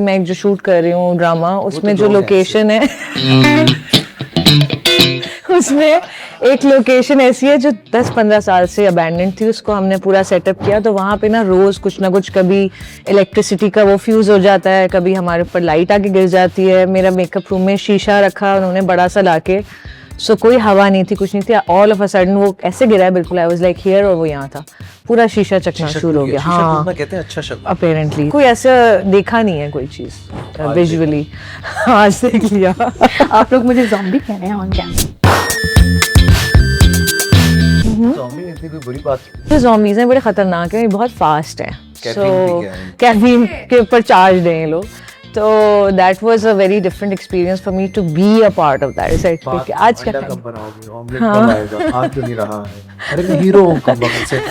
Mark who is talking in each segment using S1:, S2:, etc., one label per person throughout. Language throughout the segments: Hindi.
S1: मैं एक जो शूट कर रही हूँ ड्रामा, उसमें जो लोकेशन है उसमें एक लोकेशन ऐसी है जो 10-15 साल से अबैंडन्ड थी। उसको हमने पूरा सेटअप किया, तो वहाँ पे ना रोज कुछ ना कुछ, कभी इलेक्ट्रिसिटी का वो फ्यूज हो जाता है, कभी हमारे ऊपर लाइट आके गिर जाती है। मेरा मेकअप रूम में शीशा रखा उन्होंने बड़ा सा लाके, सो कोई हवा नहीं थी, कुछ नहीं थी। ऑल ऑफ अ सडन वो ऐसे गिरा है बिल्कुल, आई वाज लाइक हियर, और वो यहाँ था, पूरा शीशा चकना शुरू हो गया। हाँ,
S2: कहते हैं अच्छा शगुन।
S1: अपेरेंटली कोई ऐसा देखा नहीं है कोई चीज विजुअली, आज देख लिया।
S3: आप लोग मुझे ज़ॉम्बी कह रहे हैं ऑन कैमरा।
S2: ज़ॉम्बी इतनी कोई बुरी बात
S1: जो zombies हैं बड़े खतरनाक हैं, ये बहुत फास्ट हैं।
S2: कैफीन भी क्या है?
S1: कैफीन के ऊपर चार्ज हैं ये लोग। तो that was a very different experience for me to be a part of that set. आज
S2: अंडा कब बनाओगे, ऑमलेट कब आएगा, आज क्यों नहीं रहा है? अरे मैं हीरो हूँ कब से,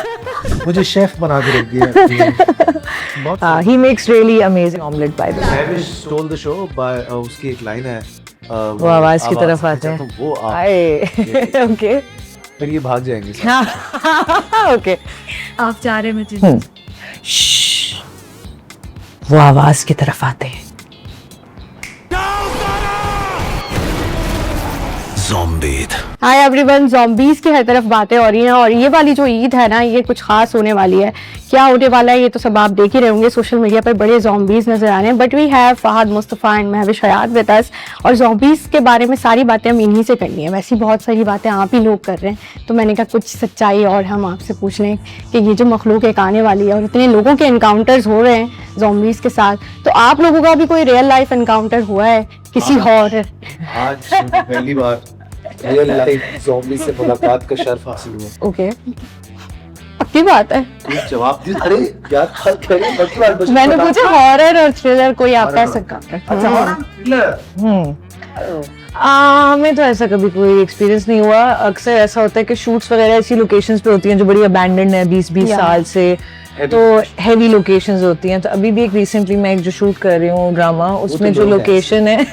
S2: मुझे शेफ बना के रख दिया।
S1: he makes really amazing omelette by the way।
S2: मैं भी stole the show by उसकी एक लाइन है,
S1: वो आवाज की तरफ आते हैं,
S2: वो
S1: आए ओके,
S2: फिर ये भाग जाएंगे सब।
S1: ओके
S3: आप जा रहे मुझे
S1: वो आवाज की तरफ आते हैं।
S3: हाय एवरीवन, ज़ॉम्बीज़ की हर तरफ बातें हो रही हैं और ये वाली जो ईद है ना, ये कुछ खास होने वाली है। क्या होने वाला है ये तो सब आप देख ही रहे होंगे, सोशल मीडिया पर बड़े ज़ॉम्बीज़ नज़र आ रहे हैं। But we have Fahad Mustafa and Mahwish Hayat with us, और ज़ॉम्बीज़ के बारे में सारी बातें हम इन्हीं से करनी है। वैसी बहुत सारी बातें आप ही लोग कर रहे हैं, तो मैंने कहा कुछ सच्चाई और हम आपसे पूछ लें कि ये जो मखलूक एक आने वाली है और इतने लोगों के इनकाउंटर्स हो रहे हैं ज़ॉम्बीज़ के साथ, तो आप लोगों का भी कोई रियल लाइफ इनकाउंटर हुआ है किसी हॉरर?
S2: आज पहली बार रियल लाइफ ज़ॉम्बी से मुलाकात का शर्फ हासिल हुआ।
S3: ओके, पक्की बात है।
S2: कोई जवाब दिया? अरे क्या बात कर रहे हैं?
S3: मैंने पूछा हॉरर और थ्रिलर कोई आपका ऐसा
S1: हमें तो ऐसा कभी कोई एक्सपीरियंस नहीं हुआ। अक्सर ऐसा होता है कि शूट्स वगैरह ऐसी लोकेशंस पे होती हैं जो बड़ी अबैंडन्ड है 20-20 साल से, तो हैवी लोकेशंस होती हैं। तो अभी भी एक रिसेंटली मैं एक जो शूट कर रही हूँ ड्रामा, उसमें जो लोकेशन है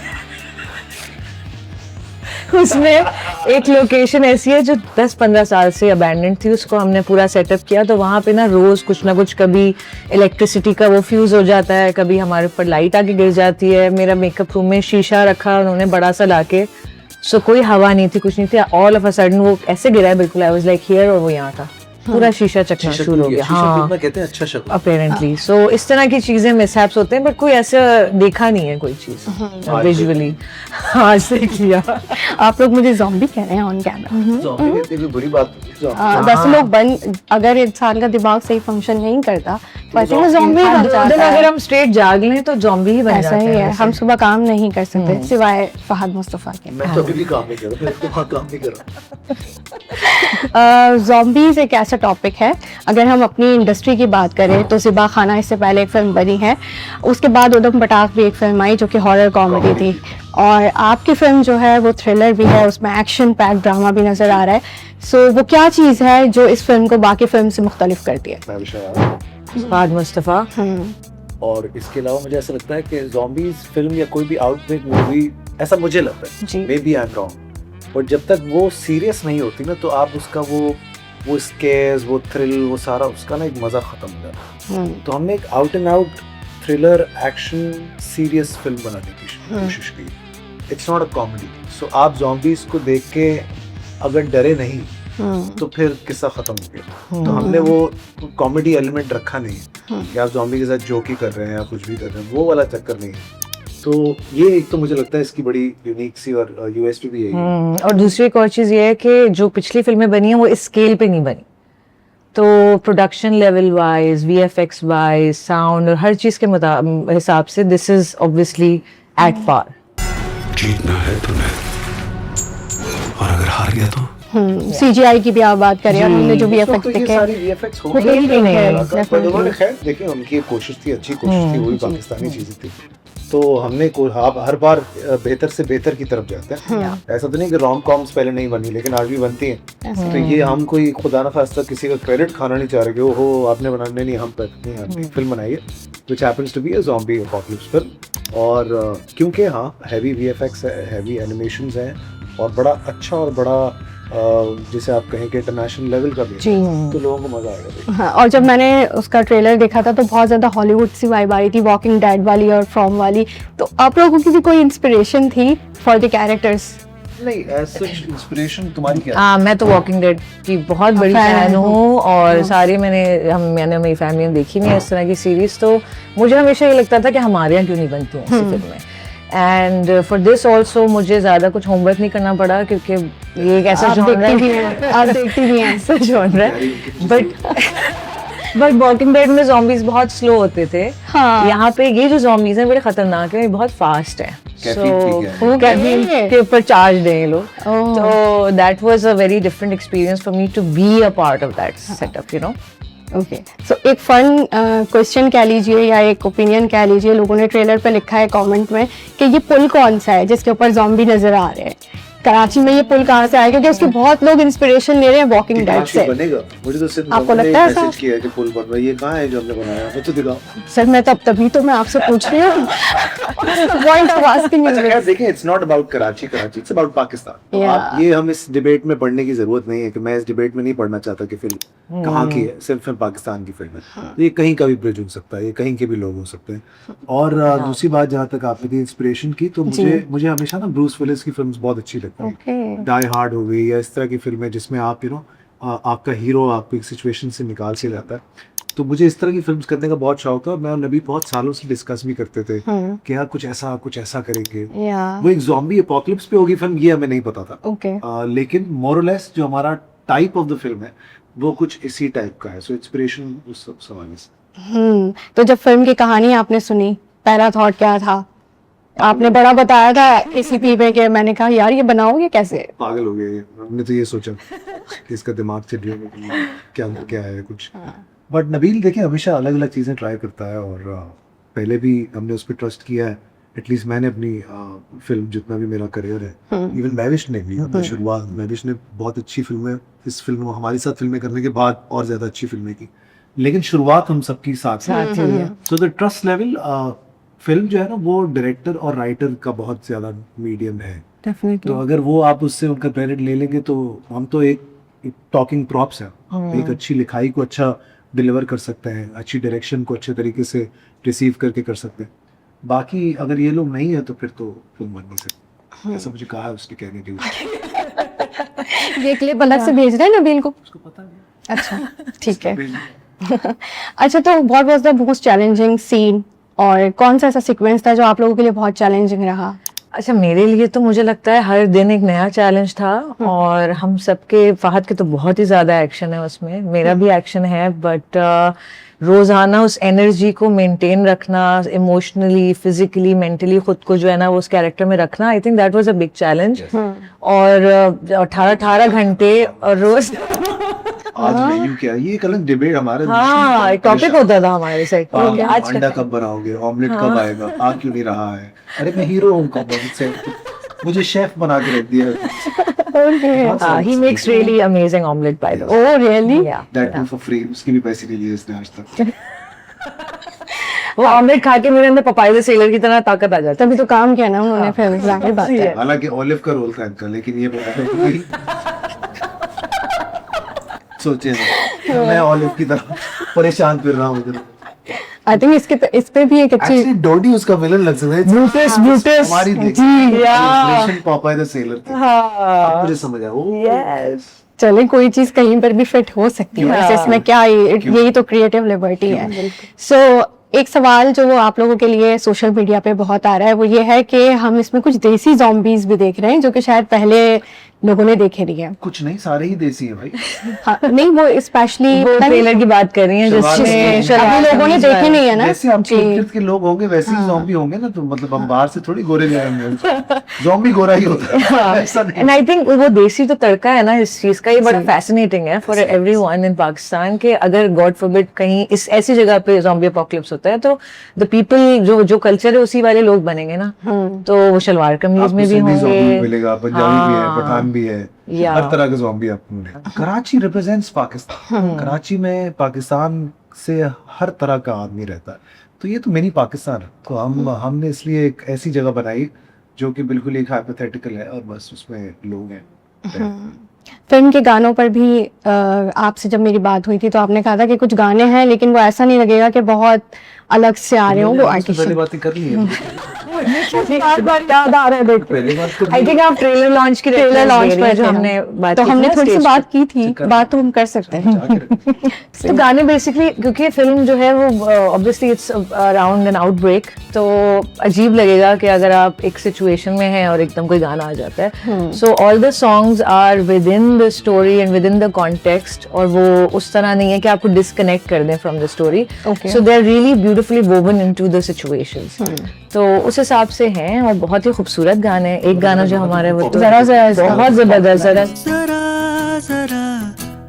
S1: उसमें एक लोकेशन ऐसी है जो 10-15 साल से अबैंडन्ड थी। उसको हमने पूरा सेटअप किया, तो वहाँ पे ना रोज कुछ ना कुछ, कभी इलेक्ट्रिसिटी का वो फ्यूज हो जाता है, कभी हमारे ऊपर लाइट आके गिर जाती है। मेरा मेकअप रूम में शीशा रखा उन्होंने बड़ा सा लाके, सो कोई हवा नहीं थी, कुछ नहीं थी। ऑल ऑफ अ सडन वो ऐसे गिरा है बिल्कुल, आई वाज लाइक हियर, और वो यहाँ था, पूरा शीशा चकना शुरू हो गया। हाँ,
S2: कहते हैं अच्छा शगुन।
S1: अपेरेंटली सो इस तरह की चीजें मिसहैप्स होते हैं, बट कोई ऐसा देखा नहीं है कोई चीज विजुअली, आज देख लिया।
S3: आप लोग मुझे ज़ॉम्बी कह रहे हैं ऑन कैमरा।
S2: ज़ॉम्बी इतनी कोई बुरी बात नहीं।
S3: वैसे लोग बन, अगर इंसान का दिमाग सही फंक्शन नहीं करता तो आई थिंक ज़ॉम्बी बन जाता है।
S1: अगर हम स्ट्रेट जाग लें तो ज़ॉम्बी ही बन
S3: ऐसा
S1: जाते
S3: ही
S1: हैं।
S3: है, हम सुबह काम नहीं कर सकते सिवाय फहद मुस्तफ़ा के।
S2: मैं तो अभी भी काम नहीं कर रहा, मैं तो काम नहीं कर
S3: रहा। ज़ॉम्बीज़ एक ऐसा टॉपिक है, अगर हम अपनी इंडस्ट्री की बात करें तो ज़िबा खाना इससे पहले एक फिल्म बनी है, उसके बाद उदम पटाख भी एक फिल्म आई जो कि हॉरर कॉमेडी थी, और आपकी फिल्म जो है वो थ्रिलर भी है, उसमें एक्शन पैक ड्रामा भी नज़र आ रहा है। सो वो क्या चीज़ है जो इस फिल्म को बाकी फिल्म से मुख्तलिफ करती है?
S1: फहद मुस्तफ़ा।
S2: और इसके अलावा मुझे ऐसा लगता है कि ज़ॉम्बीज़ फिल्म या कोई भी आउटब्रेक मूवी, ऐसा मुझे लगता है, maybe I am wrong, but जब तक वो सीरियस नहीं होती ना, तो आप उसका वो स्केयर्स, वो थ्रिल, वो सारा उसका ना एक मज़ा ख़त्म हो जाता है। तो हमने एक out and out thriller action serious film बनाने की कोशिश की। It's not a comedy. So आप ज़ॉम्बीज़ को देख के अगर डरे नहीं तो फिर किस्सा खत्म हो गया। तो हमने वो कॉमेडी एलिमेंट रखा नहीं कि आप ज़ॉम्बी के साथ जोक ही कर रहे हैं या कुछ भी कर रहे हैं, वो वाला चक्कर नहीं है। तो ये एक तो मुझे लगता है इसकी बड़ी यूनिक सी और यूएसपी भी है।
S1: और दूसरी एक और चीज़ ये है कि जो पिछली फिल्में बनी हैं वो इस स्केल पे नहीं बनी, तो production level wise, VFX wise, sound और हर चीज़ के हिसाब से this is obviously at par.
S4: जीतना है तुम्हें, और अगर हार गया तो
S3: सीजीआई की भी आप बात करें, हमने जो वीएफएक्स
S2: तो ये
S3: देखे
S2: सारी वीएफएक्स हो
S3: वो
S2: गई
S3: नहीं है,
S2: बट उन्होंने खैर देखिए उनकी कोशिश थी, अच्छी कोशिश थी, वही पाकिस्तानी चीजें थी। तो हमने हर बार बेहतर से बेहतर की तरफ जाते हैं। ऐसा तो नहीं कि रोम कॉम्स पहले नहीं बनी, लेकिन आज भी बनती हैं। तो ये हम कोई खुदा न खास्ता किसी का क्रेडिट खाना नहीं चाह रहे कि ओहो आपने बनाने नहीं, हम पर नहीं, हमने फिल्म बनाई है which happens to be a zombie apocalypse film. और क्योंकि हाँ हैवी वीएफएक्स है, हैवी एनिमेशंस हैं, और बड़ा अच्छा और बड़ा जैसे आप कहें कि इंटरनेशनल लेवल का भी
S3: जी।
S2: है, तो लोगों को मजा आएगा देखने में।
S3: हाँ, और जब मैंने उसका ट्रेलर देखा था तो बहुत ज़्यादा हॉलीवुड सी वाइब आ रही थी, वॉकिंग डेड वाली और फ्रॉम वाली। तो आप लोगों की भी कोई इंस्पिरेशन थी फॉर द कैरेक्टर्स?
S2: नहीं, एज सच इंस्पिरेशन तुम्हारी क्या है?
S1: मैं तो वॉकिंग डेड की बहुत बड़ी
S3: fan
S1: फैन
S3: हूँ।
S1: हूँ और सारी मैंने मेरी फैमिली में देखी नहीं है इस तरह की सीरीज, तो मुझे हमेशा ये लगता था कि हमारे यहाँ क्यों नहीं बनती हैं ऐसी फिल्में। एंड फॉर दिस ऑल्सो मुझे ज़्यादा कुछ होमवर्क नहीं करना पड़ा क्योंकि ये एक ऐसा
S3: आप
S1: जॉनर
S3: देखती भी हैं, आप देखती भी हैं।
S1: ऐसा जॉनर है, बट वॉकिंग डेड में zombies बहुत स्लो होते थे।
S3: हाँ।
S1: यहाँ पे ये जो zombies हैं बड़े खतरनाक है, ये बहुत फास्ट है।
S2: Caffeine पी गए हैं।
S1: कैफीन के ऊपर चार्ज हैं ये लोग।
S3: Oh.
S1: तो that was a very different experience for me to be a part of that setup, you know.
S3: Okay, so एक फन क्वेश्चन कह लीजिए या एक ओपिनियन कह लीजिए, लोगों ने ट्रेलर पे लिखा है कमेंट में कि ये पुल कौन सा है जिसके ऊपर ज़ॉम्बी नजर आ रहे हैं, कराची में ये पुल कहाँ से आया? क्योंकि उसके बहुत लोग इंस्पिरेशन ले रहे हैं वॉकिंग डेड
S2: कराची
S3: से।
S2: बनेगा, मुझे तो सिर्फ
S3: आपको
S2: हमने
S3: लगता है
S2: मैसेज
S3: ऐसा?
S2: किया है कि पुल बन रहा है, ये कहाँ है जो हमने बनाया है, तो दिखाओ।
S3: सर मैं तभी तो मैं आपसे पूछ रही हूँ। पॉइंट ऑफ आस्किंग
S2: अच्छा खैर देखें, it's not about Karachi, it's about Pakistan. तो
S3: Yeah.
S2: आप ये हम इस डिबेट में पढ़ने की जरूरत नहीं है कि मैं इस डिबेट में नहीं पढ़ना चाहता कि फिल्म कहाँ की है, सिर्फ फिल्म पाकिस्तान की फिल्म है। तो ये कहीं का भी ब्रिज हो सकता है, ये कहीं के भी लोग हो सकते हैं। और दूसरी बात, जहाँ तक आपने दी इंस्पिरेशन की, तो मुझे हमेशा ना ब्रूस विलिस की फिल्म्स बहुत अच्छी लगती हैं।
S3: Okay.
S2: डाई हार्ड हो गई या इस तरह की फिल्में जिसमें आप आपका हीरो आपको एक सिचुएशन से निकाल के जाता है। तो मुझे इस तरह की फिल्म्स करने का बहुत शौक था और मैं और नबी बहुत सालों से डिस्कस भी करते थे कि यार कुछ ऐसा करेंगे।
S3: या
S2: वो एक ज़ॉम्बी एपोकलिप्स पे होगी फिल्म, ये हमें नहीं पता था।
S3: ओके,
S2: लेकिन मोरलेस जो हमारा टाइप ऑफ द फिल्म है वो कुछ इसी टाइप का है। सो इंस्पिरेशन उस सब सवाल से।
S3: तो जब फिल्म की कहानी आपने सुनी, पहला थॉट क्या था? आपने बड़ा बताया था एसीपी में कि मैंने कहा यार ये बनाओगे कैसे?
S2: पागल हो गए, हमने तो ये सोचा कि इसका दिमाग चल रहा है, क्या है कुछ। बट नबील देखिए हमेशा अलग अलग चीज़ें ट्राई करता है और पहले भी हमने उस पर ट्रस्ट किया है। एटलीस्ट मैंने अपनी फिल्म जितना भी मेरा करियर है, इवन महविश ने भी अपनी शुरुआत, महविश ने बहुत अच्छी फिल्में इस फिल्म हमारे साथ फिल्में करने के बाद और ज़्यादा अच्छी फिल्में की, लेकिन शुरुआत हम सबकी साथ हुई है। So the trust level, film जो है ना वो डायरेक्टर और राइटर का बहुत ज़्यादा मीडियम है।
S3: डेफिनेटली।
S2: तो अगर वो आप उससे उनका क्रेडिट ले लेंगे तो हम तो एक टॉकिंग प्रॉप्स है। एक अच्छी लिखाई को अच्छा डिलीवर कर सकते हैं, अच्छी डायरेक्शन को अच्छे तरीके से रिसीव करके कर सकते हैं। बाकी अगर ये लोग नहीं है तो फिर तो फिल्म बन नहीं सकती। ऐसा मुझे कहा है उसने कहने के लिए।
S3: ये क्लिप अलग से भेज रहे हैं नबील को?
S2: उसको पता है।
S3: अच्छा, ठीक है। अच्छा, तो what was the most challenging scene और कौन सा ऐसा सीक्वेंस था जो आप लोगों के लिए बहुत चैलेंजिंग रहा?
S1: अच्छा, मेरे लिए तो मुझे लगता है हर दिन एक नया चैलेंज था और हम सबके, फहद के तो बहुत ही ज़्यादा एक्शन है उसमें, मेरा भी एक्शन है, बट रोज़ाना उस एनर्जी को मेंटेन रखना, इमोशनली, फिजिकली, मेंटली खुद को जो है ना वो उस कैरेक्टर में रखना, I think that was a big challenge. और 18 घंटे और रोज
S2: आज मेन्यू क्या है, ये एक अलग डिबेट हमारे
S1: हाँ एक टॉपिक होता था हमारे सेट पे। आज
S2: अंडा कब बनाओगे, ऑमलेट कब आएगा, आ क्यों नहीं रहा है, अरे मैं हीरो हूँ कब से, मुझे शेफ बना के रख दिया।
S1: he makes really amazing omelette by the way.
S3: Oh really?
S1: Yeah.
S2: That too for free, उसके भी पैसे नहीं लिए इसने आज तक।
S1: वो ऑमलेट खा के मेरे अंदर पपाया द सेलर की तरह ताकत आ जाती है।
S3: तभी तो काम किया ना उन्होंने, फिर जाहिर बात है।
S2: हालांकि ऑलिव का रोल था इनका, लेकिन ये सोचे ना, मैं ऑलिव की तरह परेशान फिर रहा हूँ इधर।
S3: आई थिंक इस पे भी एक अच्छी
S2: Actually, डोडी उसका विलन लग सकता है।
S1: Brutus
S2: हमारी
S1: yeah.
S2: पॉपाया द सेलर थी।
S1: हाँ
S2: मुझे समझ आया। ओह,
S1: yes.
S3: चले, कोई चीज कहीं पर भी फिट हो सकती है,
S1: हाँ।
S3: वैसे इसमें क्या यही तो क्रिएटिव लिबर्टी है। सो एक सवाल जो आप लोगों के लिए सोशल मीडिया पे बहुत आ रहा है वो ये है कि हम इसमें कुछ देसी ज़ॉम्बीज भी देख रहे हैं जो कि शायद पहले लोगों ने देखे नहीं है।
S2: कुछ नहीं, सारे ही देसी हैं भाई।
S3: हाँ, नहीं वो स्पेशली
S1: वो ट्रेलर की बात कर रही हैं
S2: शलवार
S1: जिसमें
S3: अभी लोगों ने देखे नहीं है ना।
S2: जैसे हम
S3: जी।
S2: इर्द के लोग होंगे वैसे ही ज़ॉम्बी होंगे ना, तो मतलब हम बाहर से थोड़ी गोरे ले आएंगे। ज़ॉम्बी गोरा ही होता है, ऐसा नहीं।
S1: एंड आई थिंक वो देसी तो तड़का है ना इस चीज का, ये बड़ा फैसिनेटिंग है फॉर एवरीवन इन पाकिस्तान के अगर गॉड फॉरबिड कहीं इस ऐसी जगह पे ज़ॉम्बी एपोकलिप्स होता है तो द पीपल जो कल्चर है उसी वाले लोग बनेंगे ना। तो वो शलवार कमीज में भी
S2: आपको सिंधी ज़ॉम्बी
S1: होंगे,
S2: मिलेगा, पंजाबी भी है, पठान भी है,
S1: या
S2: हर तरह के ज़ॉम्बी आपको मिलेगा। कराची रिप्रेजेंट्स पाकिस्तान। कराची में पाकिस्तान से हर तरह का आदमी रहता है, तो ये तो मिनी पाकिस्तान है। तो हमने इसलिए एक ऐसी जगह बनाई जो कि बिल्कुल एक हाइपोथेटिकल है और बस उसमें लोग हैं।
S3: फिल्म के गानों पर भी आपसे जब मेरी बात हुई थी तो आपने कहा था कि कुछ गाने हैं लेकिन वो ऐसा नहीं लगेगा कि बहुत अलग से आ रहे हो, वो आर्टिफिशियल।
S2: बातें कर ली है
S1: बार याद आ रहा है देखो।
S2: पहली बात तो
S1: आई थिंक आप ट्रेलर लॉन्च की
S3: ट्रेलर लॉन्च पर
S1: जो हमने बात
S3: तो
S1: की
S3: हमने
S1: थी ना
S3: थोड़ी सी
S1: stage
S3: बात की थी, बात तो हम कर सकते हैं।
S1: तो गाने बेसिकली क्योंकि फिल्म जो है वो obviously it's around an outbreak, तो अजीब लगेगा कि अगर आप एक सिचुएशन में हैं और एकदम कोई गाना आ जाता है। So all the songs are within the story and within the context, और वो उस तरह नहीं है कि आपको डिस्कनेक्ट कर दें from the story. So they are really beautifully woven into the situations. तो उस हिसाब से हैं और बहुत ही खूबसूरत गाने हैं। एक गाना जो हमारे वो तो
S3: जरा जरा
S1: बहुत जबरदस्त, जरा
S5: जरा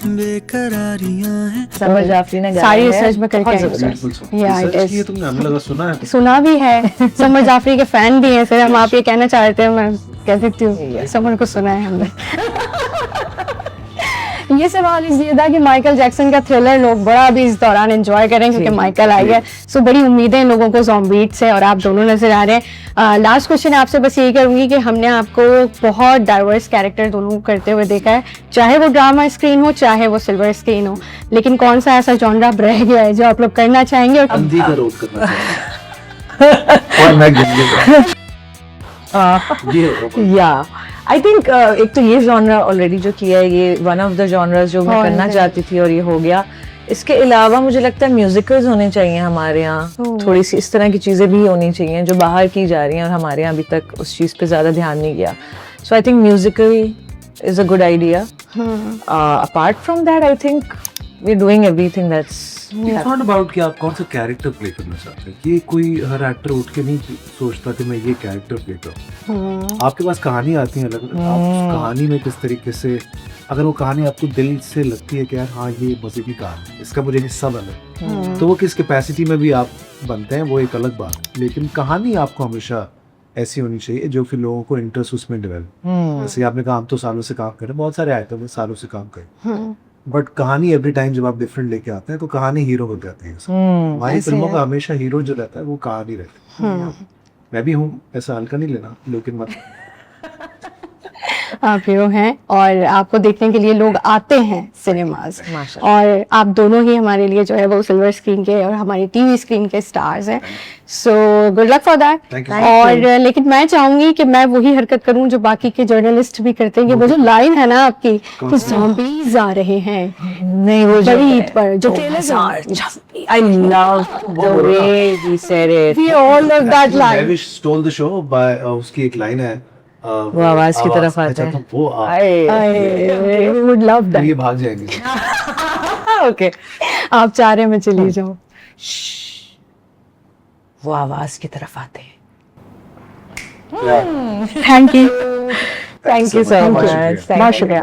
S5: बेकरारियां हैं।
S1: समर जाफरी ने गाया
S3: सारी
S1: है।
S3: रिसर्च में करके
S1: बहुत
S3: आई।
S1: जबरदस्त।
S3: Yeah, it is.
S2: ये तुमने हमें लगा सुना है।
S3: सुना भी है, समर जाफरी के फैन भी हैं सर, हम आप ये कहना चाह रहे थे, मैं कह सकती हूँ समर को सुना है हमने। ये सवाल इसलिए था कि माइकल जैक्सन का थ्रिलर लोग बड़ा अभी इस दौरान एंजॉय करें क्योंकि माइकल आई है। सो बड़ी उम्मीदें लोगों को ज़ॉम्बीज से, और आप दोनों नजर आ रहे हैं। लास्ट क्वेश्चन आपसे बस यही करूंगी कि हमने आपको बहुत डाइवर्स कैरेक्टर दोनों को करते हुए देखा है, चाहे वो ड्रामा स्क्रीन हो चाहे वो सिल्वर स्क्रीन हो, लेकिन कौन सा ऐसा जॉनरा अब रह गया है जो आप लोग करना चाहेंगे? और
S2: अंधी का रोल करना चाहिए। और मैं गिनने ये
S1: या आई थिंक एक तो ये जॉनरा ऑलरेडी जो किया है, ये वन ऑफ द जॉनर्स जो मैं करना चाहती थी और ये हो गया। इसके अलावा मुझे लगता है म्यूजिकल्स होने चाहिए हमारे यहाँ, थोड़ी सी इस तरह की चीज़ें भी होनी चाहिए जो बाहर की जा रही हैं और हमारे यहाँ अभी तक उस चीज़ पे ज़्यादा ध्यान नहीं गया। So I think musical is a good idea. Apart from that I think we are doing everything that's
S2: It's not about कि आप कौन सा कैरेक्टर प्ले करना चाहते हैं। ये कोई हर एक्टर उठ के नहीं सोचता कि मैं ये कैरेक्टर प्ले करूँ। आपके पास कहानी आती है अलग अलग, आप उस कहानी में किस तरीके से, अगर वो कहानी आपको दिल से लगती है कि यार हाँ ये मजे की कहानी है, इसका मुझे हिस्सा बना, तो वो किस कैपेसिटी में भी आप बनते हैं वो एक अलग बात है। लेकिन कहानी आपको हमेशा ऐसी होनी चाहिए जो कि लोगों को इंटरेस्ट उसमें डेवलप। जैसे आपने कहा हम तो सालों से काम कर रहे हैं, बहुत सारे आइटम सालों से काम कर रहे हैं, बट कहानी एवरी टाइम जब आप डिफरेंट लेके आते हैं तो कहानी हीरो हो जाती है। हमारी फिल्मों का हमेशा हीरो जो रहता है वो कहानी रहती है। मैं भी हूँ, ऐसा हल्का नहीं लेना, लेकिन मत
S3: आप हीरो हैं और आपको देखने के लिए लोग आते हैं सिनेमाज, और आप दोनों ही हमारे लिए जो है वो सिल्वर स्क्रीन के और हमारी टीवी स्क्रीन के स्टार्स हैं। So good luck for that. और लेकिन मैं चाहूंगी कि मैं वही हरकत करूं जो बाकी के जर्नलिस्ट भी करते हैं, कि वो जो लाइन है ना आपकी कि ज़ॉम्बीज आ रहे हैं,
S1: नहीं वो
S3: बड़ी ईद पर जो
S1: I love the way he said it.
S3: we all love that line.
S2: Davish stole the show by उसकी एक लाइन है,
S1: वो आवाज की तरफ आते
S2: अच्छा,
S1: हैं।
S2: तो वो
S3: I would love that.
S2: ये भाग जाएंगे।
S1: ओके,
S3: आप चाह रहे हैं मैं चली जाऊं?
S1: वो आवाज की तरफ आते हैं।
S3: Thank you
S1: Thank you so much.
S3: बहुत शुक्रिया।